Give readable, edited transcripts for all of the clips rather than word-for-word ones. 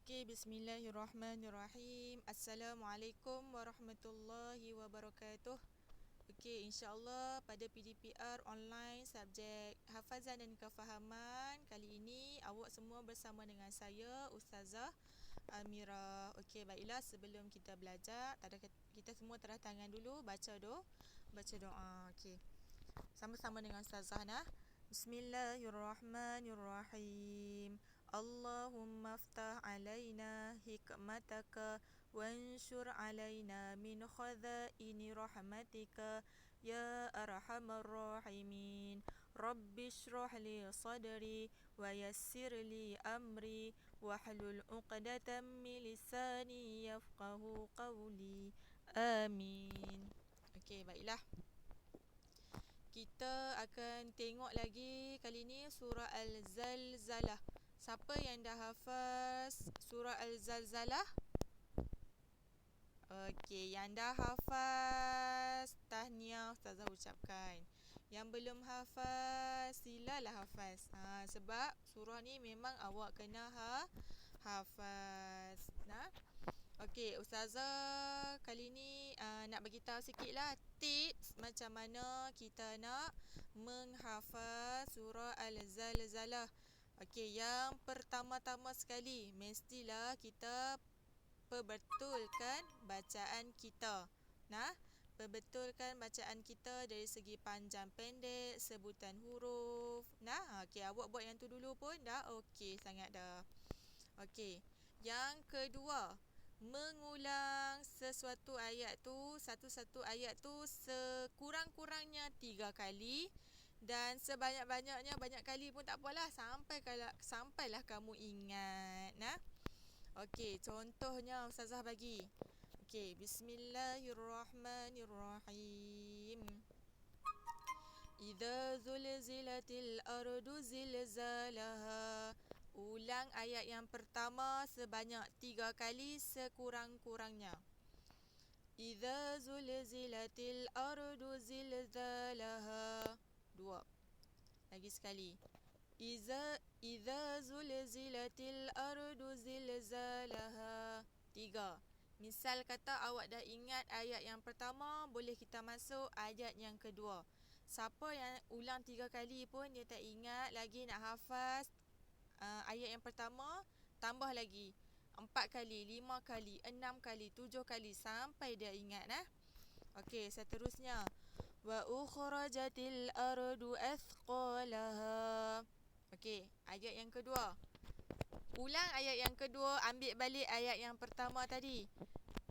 Okey, bismillahirrahmanirrahim. Assalamualaikum warahmatullahi wabarakatuh. Okey, insya-Allah pada PDPR online subjek hafazan dan kefahaman kali ini awak semua bersama dengan saya Ustazah Amira. Okey, baiklah sebelum kita belajar, kita semua terah tangan dulu, baca doa. Okey. Sama-sama dengan Ustazah nah. Bismillahirrahmanirrahim. Allahumma aftah alaina hikmataka wanshur alaina min khazaini rahmatika ya arhamar rahimin. Rabbi shrah li sadri wa yassir li amri wahlul 'uqdatam min lisani yafqahu qawli. Amin. Okey, baiklah. Kita akan tengok lagi kali ni surah Al-Zalzalah. Siapa yang dah hafaz surah Al-Zalzalah? Okey, yang dah hafaz, tahniah Ustazah ucapkan. Yang belum hafaz, silalah hafaz. Sebab surah ni memang awak kena hafaz. Nah. Okey, Ustazah kali ni nak bagi tahu sikitlah tips macam mana kita nak menghafaz surah Al-Zalzalah. Okey, yang pertama-tama sekali mestilah kita perbetulkan bacaan kita. Nah, perbetulkan bacaan kita dari segi panjang pendek, sebutan huruf. Nah, okey, awak buat yang tu dulu pun dah okey sangat dah. Okey. Yang kedua, mengulang satu-satu ayat tu sekurang-kurangnya 3 kali dan sebanyak-banyaknya banyak kali pun tak apalah sampailah kamu ingat. Nah. Okey, contohnya Ustazah bagi. Okey, bismillahirrahmanirrahim. Idza zulzilatil ardu zilzalaha. Ulang ayat yang pertama sebanyak 3 kali sekurang-kurangnya. Idza zulzilatil ardu zilzalaha. 2. Lagi sekali. Idza zulzilatil ardu zilzalaha. 3. Misal kata awak dah ingat ayat yang pertama, boleh kita masuk ayat yang kedua. Siapa yang ulang 3 kali pun dia tak ingat lagi nak hafaz ayat yang pertama, tambah lagi 4 kali, 5 kali, 6 kali, 7 kali sampai dia ingat nah. Okey, seterusnya. Wa ukhrajatil ardu athqalaha. Okey, ayat yang kedua. Ulang ayat yang kedua, ambil balik ayat yang pertama tadi.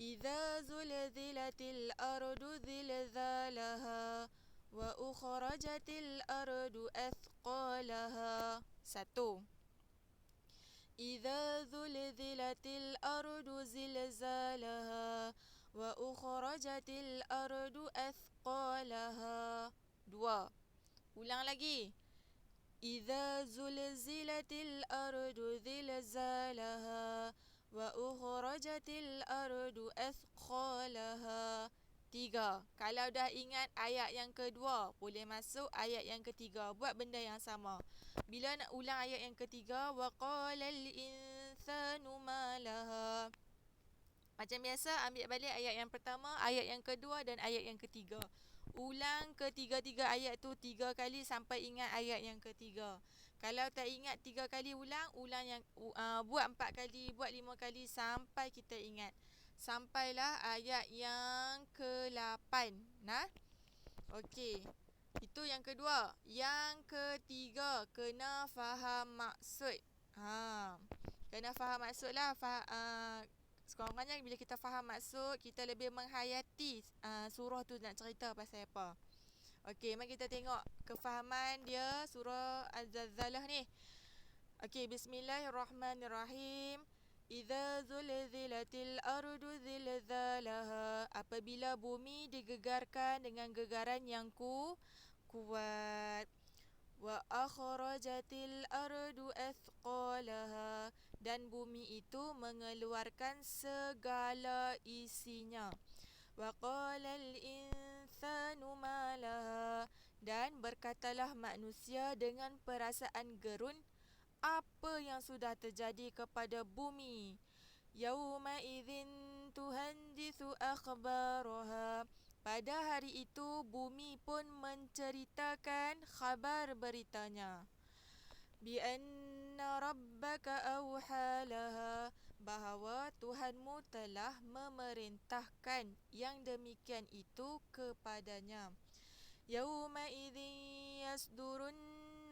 Idza zulzilatil ardu zilzalaha wa ukhrajatil ardu athqalaha. 1. Idza zulzilatil ardu zilzalaha wa ukhrajatil ardu athqalaha. 2. Ulang lagi. Idza zulzilatil ardu zilzalaha wa ukhrajatil ardu athqalaha. 3. Kalau dah ingat ayat yang kedua, boleh masuk ayat yang ketiga. Buat benda yang sama. Bila nak ulang ayat yang ketiga, wa qalal insanu ma laha. Macam biasa, ambil balik ayat yang pertama, ayat yang kedua dan ayat yang ketiga. Ulang ketiga-tiga ayat tu 3 kali sampai ingat ayat yang ketiga. Kalau tak ingat 3 kali ulang yang buat 4 kali, buat 5 kali sampai kita ingat. Sampailah ayat yang ke-8. Nah. Okey. Itu yang kedua. Yang ketiga, kena faham maksud. Kena faham maksud lah. Sekurang-kurangnya bila kita faham maksud, kita lebih menghayati surah tu nak cerita pasal apa. Okey, mari kita tengok kefahaman dia surah Al-Zalzalah ni. Okey, bismillahirrahmanirrahim. Idza zulzilatil ardu zilzalaha. Apabila bumi digegarkan dengan gegaran yang kuat. Wa akhrajatil ardu athqalaha. Dan bumi itu mengeluarkan segala isinya. Wa qalal insanu ma laha. Dan berkatalah manusia dengan perasaan gerun, apa yang sudah terjadi kepada bumi. Yauma idzin tuhandithu akhbaraha. Pada hari itu bumi pun menceritakan khabar beritanya. Bi anna rabbaka awha laha. Bahawa Tuhanmu telah memerintahkan yang demikian itu kepadanya. Yauma idzin yasdurun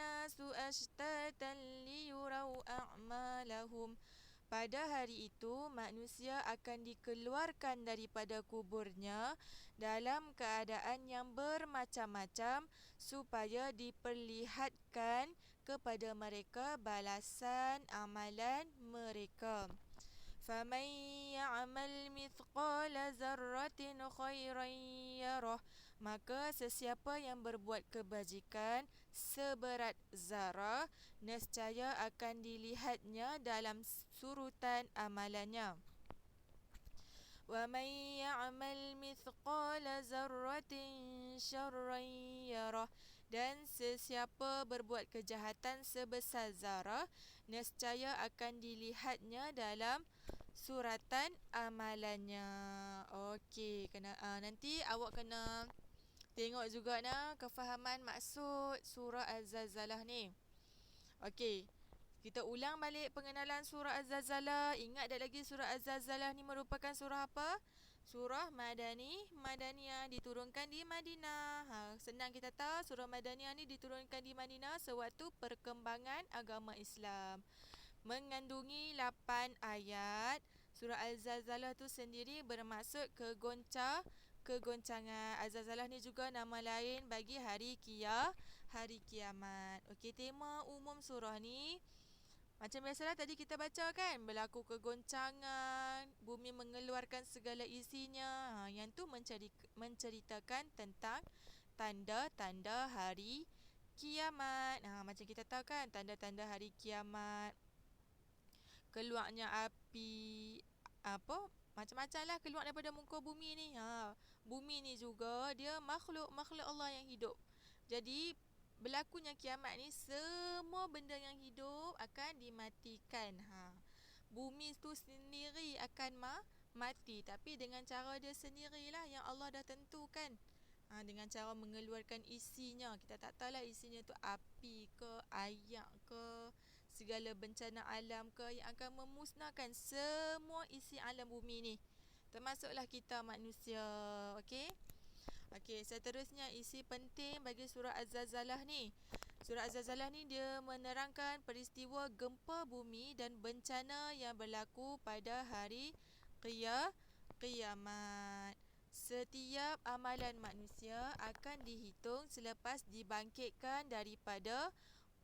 nasu ashtatan liyurau a'malahum. Pada hari itu, manusia akan dikeluarkan daripada kuburnya dalam keadaan yang bermacam-macam supaya diperlihatkan kepada mereka balasan amalan mereka. فَمَنْ يَعْمَلْ مِثْقَالَ ذَرَّةٍ خَيْرًا يَرَهُ. Maka sesiapa yang berbuat kebajikan seberat zarah, nescaya akan dilihatnya dalam surutan amalannya. وَمَنْ يَعْمَلْ مِثْقَالَ ذَرَّةٍ شَرًّا يَرَهُ. Dan sesiapa berbuat kejahatan sebesar zarah, nescaya akan dilihatnya dalam suratan amalannya. Okey, nanti awak kena tengok juga kefahaman maksud surah Az-Zalzalah ni. Okey, kita ulang balik pengenalan surah Az-Zalzalah. Ingat tak lagi surah Az-Zalzalah ni merupakan surah apa? Surah Madaniyah, diturunkan di Madinah. Senang kita tahu surah Madaniyah ni diturunkan di Madinah sewaktu perkembangan agama Islam. Mengandungi 8 ayat. Surah Az-Zalzalah tu sendiri bermaksud kegoncangan. Az-Zalzalah ni juga nama lain bagi hari kiamat. Okey, tema umum surah ni macam biasalah tadi kita baca kan, berlaku kegoncangan, bumi mengeluarkan segala isinya. Yang tu menceritakan tentang tanda-tanda hari kiamat. Macam kita tahu kan, tanda-tanda hari kiamat, keluarnya api, macam-macam lah keluar daripada muka bumi ni. Bumi ni juga dia makhluk Allah yang hidup. Jadi berlakunya kiamat ni, semua benda yang hidup akan dimatikan. Bumi tu sendiri akan mati, tapi dengan cara dia sendirilah yang Allah dah tentukan. Dengan cara mengeluarkan isinya. Kita tak tahulah isinya tu api ke, ayak ke, segala bencana alam ke yang akan memusnahkan semua isi alam bumi ni, termasuklah kita manusia. Okey, seterusnya isi penting bagi surah Az-Zalzalah ni. Surah Az-Zalzalah ni dia menerangkan peristiwa gempa bumi dan bencana yang berlaku pada hari kiamat. Setiap amalan manusia akan dihitung selepas dibangkitkan daripada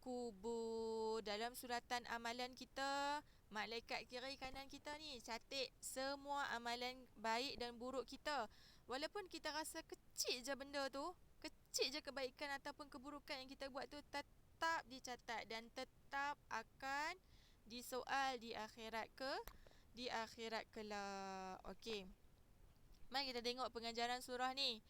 kubur. Dalam suratan amalan kita, malaikat kiri kanan kita ni catat semua amalan baik dan buruk kita. Walaupun kita rasa kecil je benda tu, kecil je kebaikan ataupun keburukan yang kita buat tu, tetap dicatat dan tetap akan disoal di akhirat kelak. Okey, mari kita tengok pengajaran surah ni.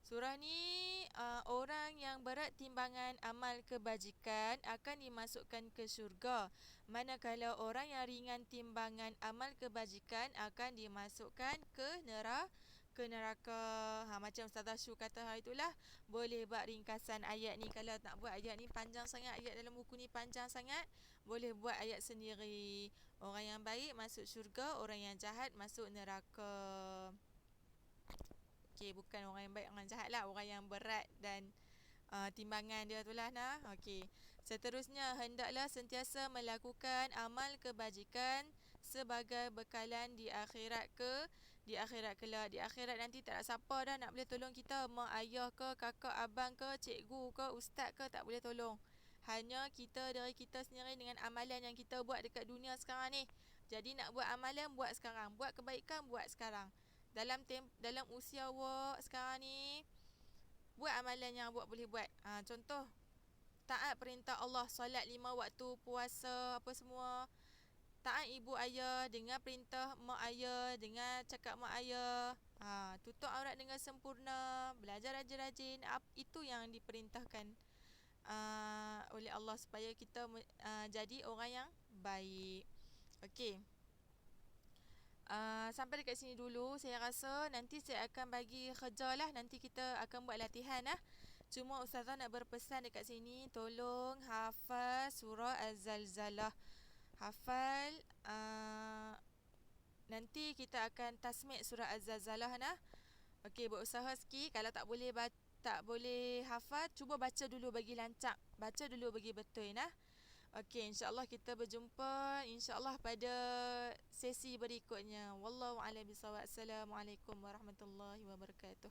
Surah ni, orang yang berat timbangan amal kebajikan akan dimasukkan ke syurga, manakala orang yang ringan timbangan amal kebajikan akan dimasukkan ke neraka. Macam Ustazah Syu kata itulah, boleh buat ringkasan ayat ni. Kalau nak buat ayat ni panjang sangat, ayat dalam buku ni panjang sangat, boleh buat ayat sendiri. Orang yang baik masuk syurga, orang yang jahat masuk neraka. Okey, bukan orang yang baik, orang jahat lah, orang yang berat dan timbangan dia tu lah. Okey, seterusnya, hendaklah sentiasa melakukan amal kebajikan sebagai bekalan di akhirat kelak. Di akhirat nanti tak ada siapa dah nak boleh tolong kita. Mak ayah ke, kakak abang ke, cikgu ke, ustaz ke, tak boleh tolong. Hanya kita dari kita sendiri dengan amalan yang kita buat dekat dunia sekarang ni. Jadi nak buat amalan, buat sekarang. Buat kebaikan, buat sekarang. Dalam usia awak sekarang ni, buat amalan yang awak boleh buat. Contoh, taat perintah Allah, solat 5 waktu, puasa, apa semua. Taat ibu ayah, dengar perintah mak ayah, dengar cakap mak ayah. Tutup aurat dengan sempurna, belajar rajin-rajin. Itu yang diperintahkan oleh Allah supaya kita jadi orang yang baik. Okey. Sampai dekat sini dulu. Saya rasa nanti saya akan bagi kerja lah. Nanti kita akan buat latihan lah. Cuma Ustazah nak berpesan dekat sini, tolong hafal surah Az-Zalzalah. Hafal. Nanti kita akan tasmid surah Az-Zalzalah nah. Okey, berusaha sikit. Kalau tak boleh hafal, cuba baca dulu bagi lancak. Baca dulu bagi betul nah. Okey, insya-Allah kita berjumpa insya-Allah pada sesi berikutnya. Wallahu a'lam bishawab. Assalamualaikum warahmatullahi wabarakatuh.